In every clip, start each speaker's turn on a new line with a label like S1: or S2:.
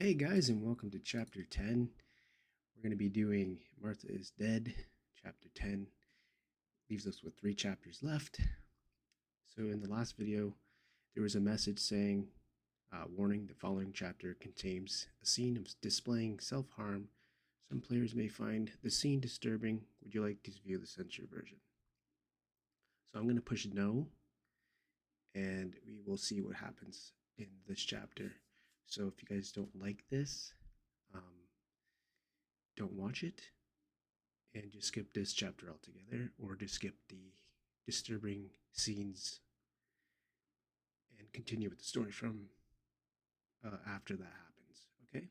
S1: Hey guys, and welcome to chapter 10. We're going to be doing Martha is Dead. Chapter 10 leaves us with 3 chapters left. So, in the last video, there was a message saying, warning, the following chapter contains a scene of displaying self harm. Some players may find the scene disturbing. Would you like to view the censored version? So, I'm going to push no, and we will see what happens in this chapter. So, if you guys don't like this, um, don't watch it and just skip this chapter altogether, or just skip the disturbing scenes and continue with the story from after that happens. Okay?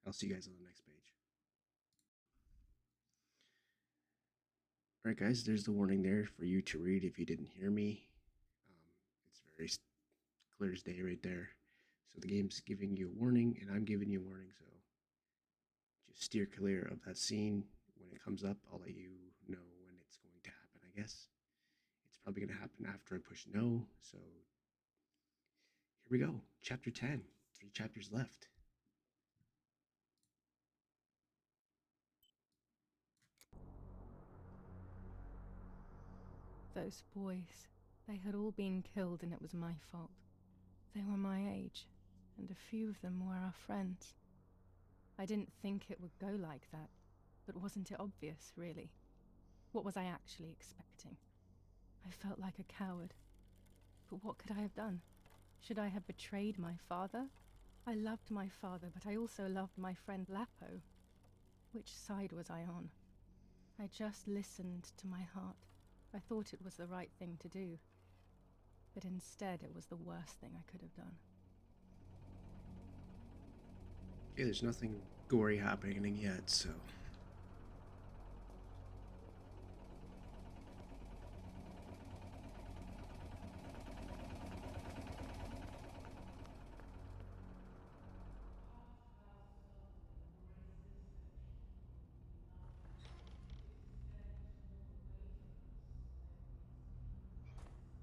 S1: I'll see you guys on the next page. All right, guys, there's the warning there for you to read if you didn't hear me. It's very clear as day right there. So the game's giving you a warning, and I'm giving you a warning. So just steer clear of that scene. When it comes up, I'll let you know when it's going to happen, I guess. It's probably going to happen after I push no. So here we go. Chapter 10. 3 chapters left.
S2: Those boys, they had all been killed and it was my fault. They were my age, and a few of them were our friends. I didn't think it would go like that, but wasn't it obvious, really? What was I actually expecting? I felt like a coward. But what could I have done? Should I have betrayed my father? I loved my father, but I also loved my friend Lapo. Which side was I on? I just listened to my heart. I thought it was the right thing to do. But instead, it was the worst thing I could have done.
S1: Okay, there's nothing gory happening yet, so.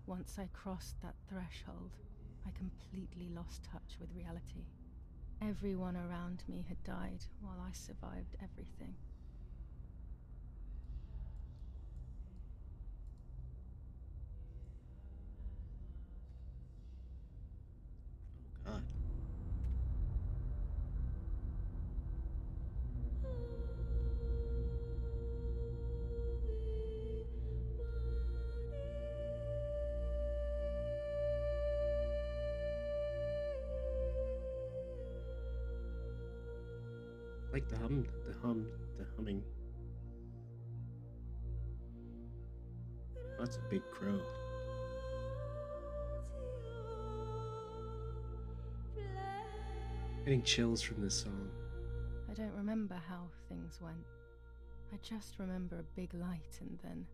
S2: Once I crossed that threshold, I completely lost touch with reality. Everyone around me had died while I survived everything.
S1: Oh, God. Like the humming. That's a big crow. Getting chills from this song.
S2: I don't remember how things went. I just remember a big light, and then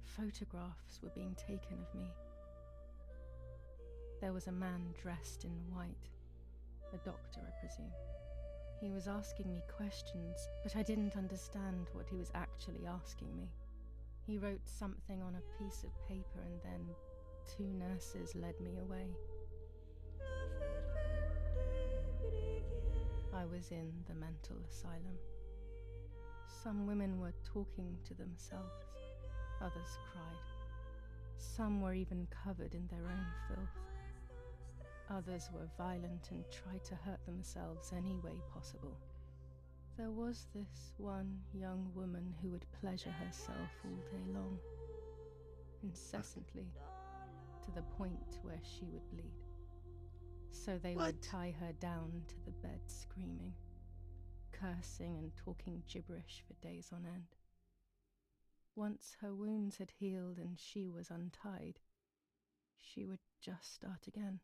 S2: photographs were being taken of me. There was a man dressed in white, a doctor, I presume. He was asking me questions, but I didn't understand what he was actually asking me. He wrote something on a piece of paper, and then 2 nurses led me away. I was in the mental asylum. Some women were talking to themselves, others cried. Some were even covered in their own filth. Others were violent and tried to hurt themselves any way possible. There was this one young woman who would pleasure herself all day long, incessantly, to the point where she would bleed. So they would tie her down to the bed screaming, cursing and talking gibberish for days on end. Once her wounds had healed and she was untied, she would just start again.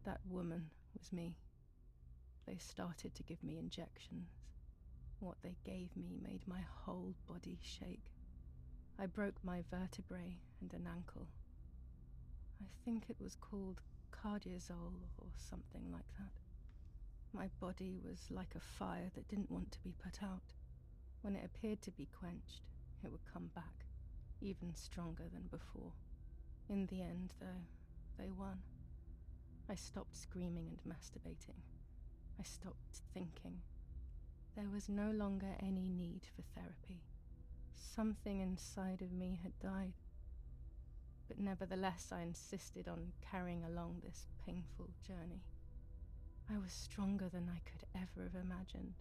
S2: That woman was me. They started to give me injections. What they gave me made my whole body shake. I broke my vertebrae and an ankle. I think it was called cardiazole or something like that. My body was like a fire that didn't want to be put out. When it appeared to be quenched, it would come back, even stronger than before. In the end, though, they won. I stopped screaming and masturbating. I stopped thinking. There was no longer any need for therapy. Something inside of me had died. But nevertheless, I insisted on carrying along this painful journey. I was stronger than I could ever have imagined.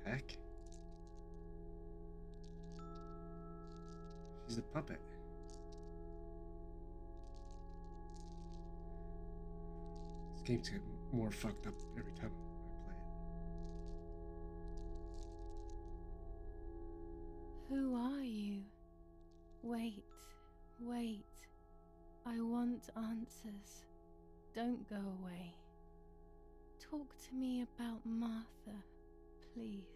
S1: Heck? She's a puppet. This game's getting more fucked up every time I play it.
S2: Who are you? Wait, wait. I want answers. Don't go away. Talk to me about Martha, please.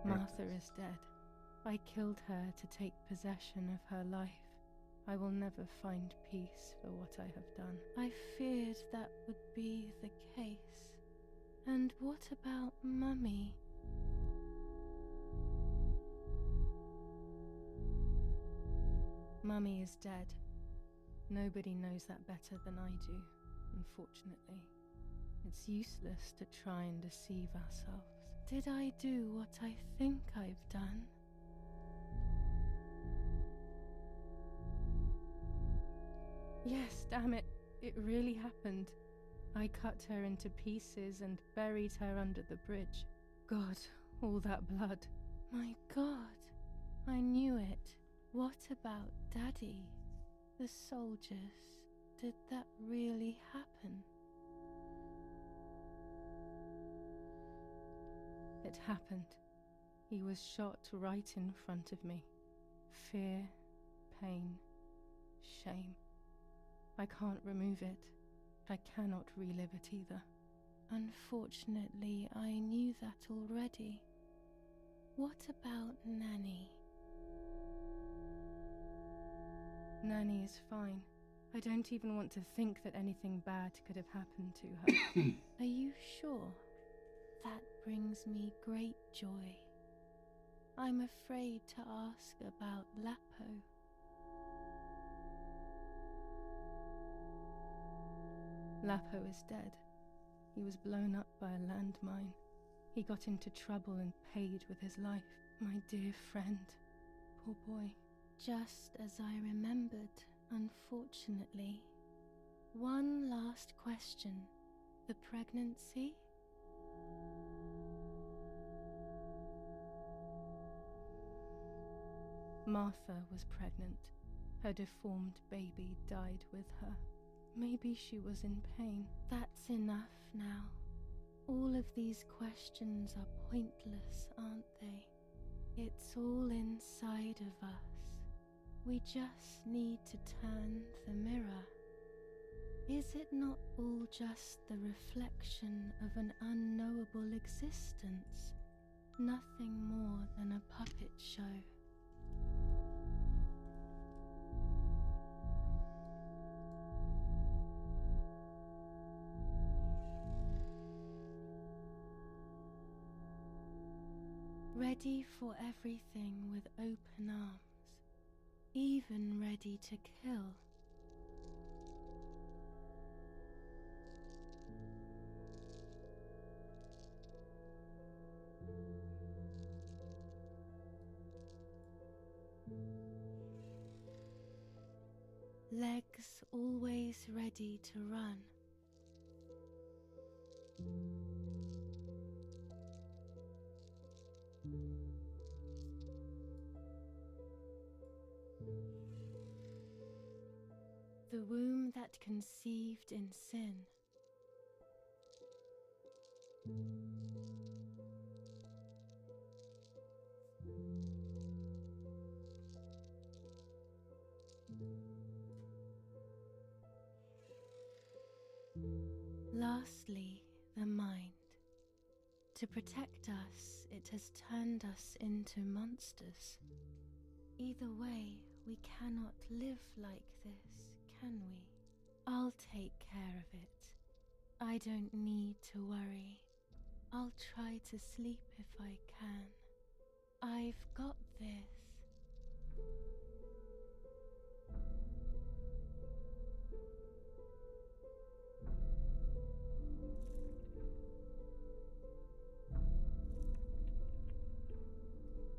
S2: Martha is dead. I killed her to take possession of her life. I will never find peace for what I have done. I feared that would be the case. And what about Mummy? Mummy is dead. Nobody knows that better than I do, unfortunately. It's useless to try and deceive ourselves. Did I do what I think I've done? Yes, damn it. It really happened. I cut her into pieces and buried her under the bridge. God, all that blood. My God, I knew it. What about Daddy? The soldiers? Did that really happen? It happened. He was shot right in front of me. Fear, pain, shame. I can't remove it. I cannot relive it either. Unfortunately, I knew that already. What about Nanny? Nanny is fine. I don't even want to think that anything bad could have happened to her. Are you sure? That brings me great joy. I'm afraid to ask about Lapo. Lapo is dead. He was blown up by a landmine. He got into trouble and paid with his life. My dear friend. Poor boy. Just as I remembered, unfortunately. One last question. The pregnancy? Martha was pregnant. Her deformed baby died with her. Maybe she was in pain. That's enough now. All of these questions are pointless, aren't they? It's all inside of us. We just need to turn the mirror. Is it not all just the reflection of an unknowable existence? Nothing more than a puppet show. Ready for everything with open arms, even ready to kill. Legs always ready to run. The womb that conceived in sin. Lastly, the mind. To protect us, it has turned us into monsters. Either way, we cannot live like this, can we? I'll take care of it. I don't need to worry. I'll try to sleep if I can. I've got this.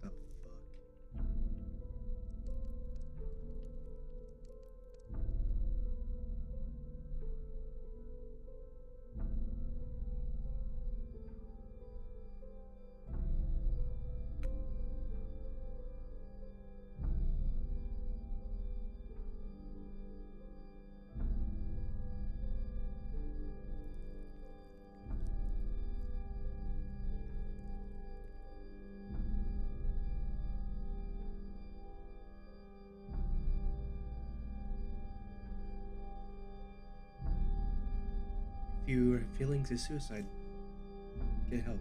S1: The fuck? If you are feeling to suicide, get help.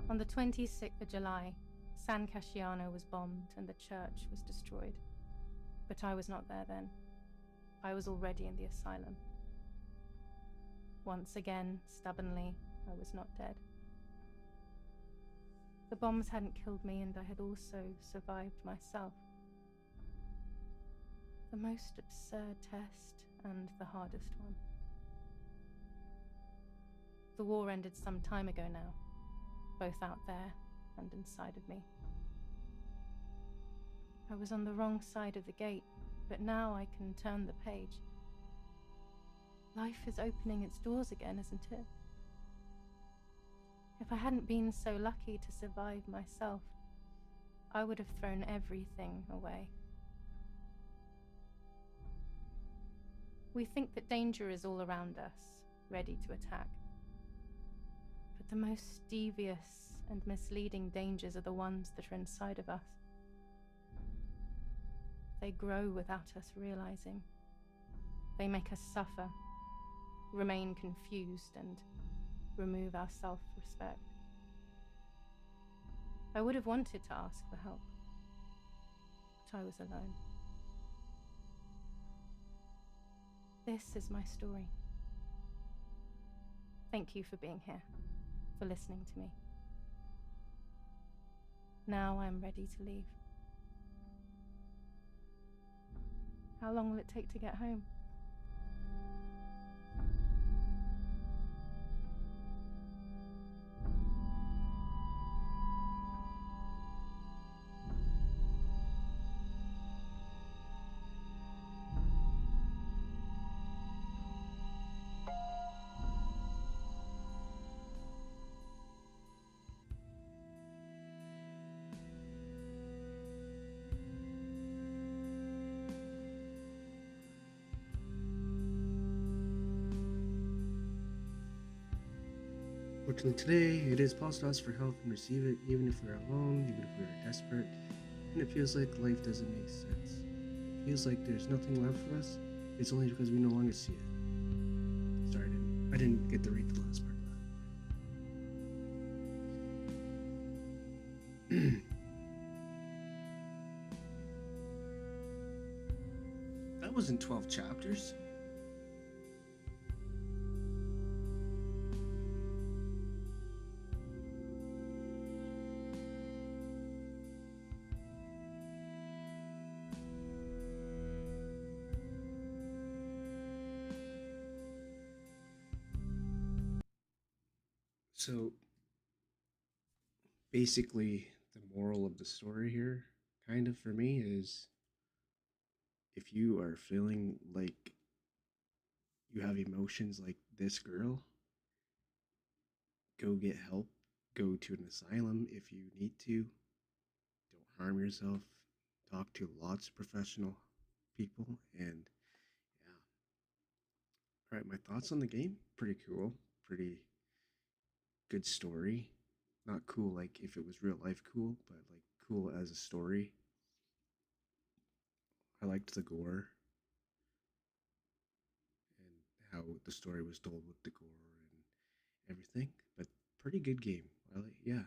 S2: On the 26th of July, San Casciano was bombed and the church was destroyed. But I was not there then. I was already in the asylum. Once again, stubbornly, I was not dead. The bombs hadn't killed me, and I had also survived myself. The most absurd test and the hardest one. The war ended some time ago now, both out there and inside of me. I was on the wrong side of the gate, but now I can turn the page. Life is opening its doors again, isn't it? If I hadn't been so lucky to survive myself, I would have thrown everything away. We think that danger is all around us, ready to attack. But the most devious and misleading dangers are the ones that are inside of us. They grow without us realizing. They make us suffer, remain confused, and remove our self-respect. I would have wanted to ask for help, but I was alone. This is my story. Thank you for being here, for listening to me. Now I'm ready to leave. How long will it take to get home?
S1: Fortunately, today it is possible to ask for help and receive it, even if we're alone, even if we are desperate, and it feels like life doesn't make sense. It feels like there's nothing left for us. It's only because we no longer see it. Sorry, I didn't get to read the last part of that. That wasn't 12 chapters. So basically, the moral of the story here, kind of for me, is if you are feeling like you have emotions like this girl, go get help. Go to an asylum if you need to. Don't harm yourself. Talk to lots of professional people. And yeah. Alright, my thoughts on the game? Pretty cool. Pretty good story. Not cool like if it was real life cool, but like cool as a story. I liked the gore and how the story was told with the gore and everything. But pretty good game. Yeah,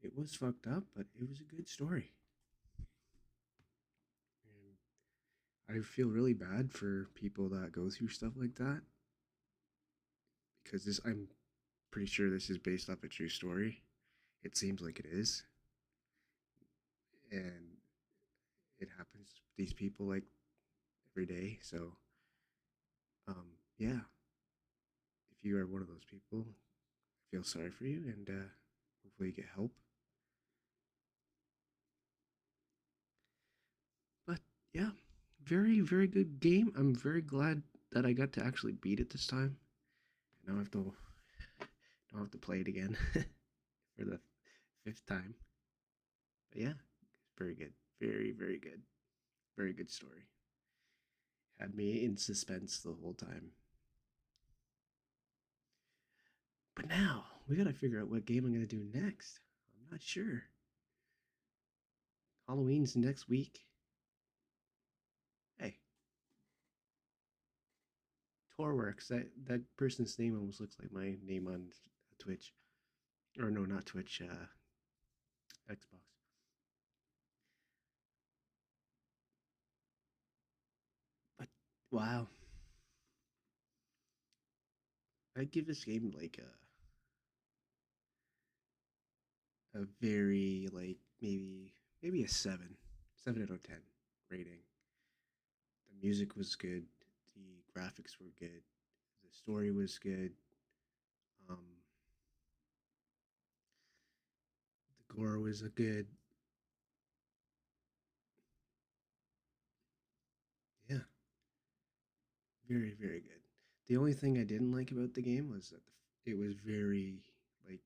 S1: it was fucked up, but it was a good story. And I feel really bad for people that go through stuff like that because I'm pretty sure this is based off a true story. It seems like it is, and it happens to these people like every day. So, yeah, if you are one of those people, I feel sorry for you, and hopefully you get help. But yeah, very very good game. I'm very glad that I got to actually beat it this time. Now I have to don't have to play it again for the fifth time. But yeah, it's very good, very good, very good story. Had me in suspense the whole time. But now we gotta figure out what game I'm gonna do next. I'm not sure. Halloween's next week. Hey, Torworks. That person's name almost looks like my name on Twitch, or no, not Twitch. Xbox. But wow, I'd give this game like a very like maybe a 7 out of 10 rating. The music was good, the graphics were good, the story was good. Um, the gore was a good. Yeah, very good. The only thing I didn't like about the game was that it was very like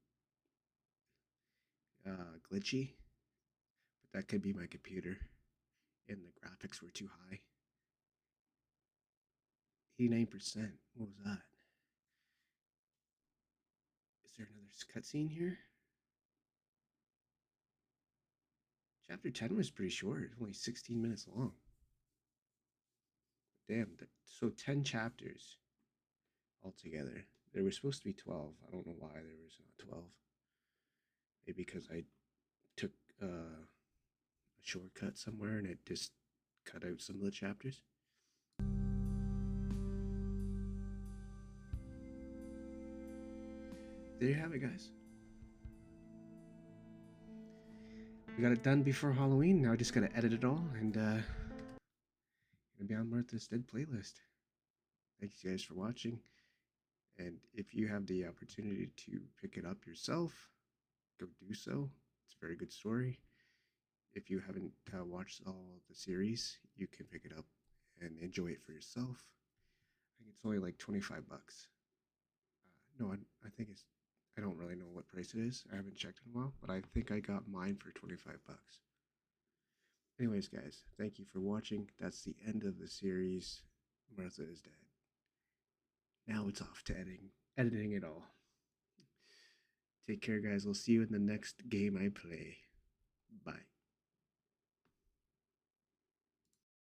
S1: glitchy, but that could be my computer, and the graphics were too high. 89%. What was that? Is there another cutscene here? Chapter 10 was pretty short, only 16 minutes long. Damn, so 10 chapters altogether. There was supposed to be 12. I don't know why there was not 12. Maybe because I took a shortcut somewhere and it just cut out some of the chapters. There you have it, guys. We got it done before Halloween. Now I just gotta edit it all and gonna be on Marthaisdead playlist. Thanks, you guys, for watching. And if you have the opportunity to pick it up yourself, go do so. It's a very good story. If you haven't watched all the series, you can pick it up and enjoy it for yourself. I think it's only like 25 bucks. No, I think it's, I don't really know what price it is. I haven't checked in a while, but I think I got mine for 25 bucks. Anyways, guys, thank you for watching. That's the end of the series. Marthaisdead. Now it's off to editing it all. Take care, guys. I'll see you in the next game I play. Bye.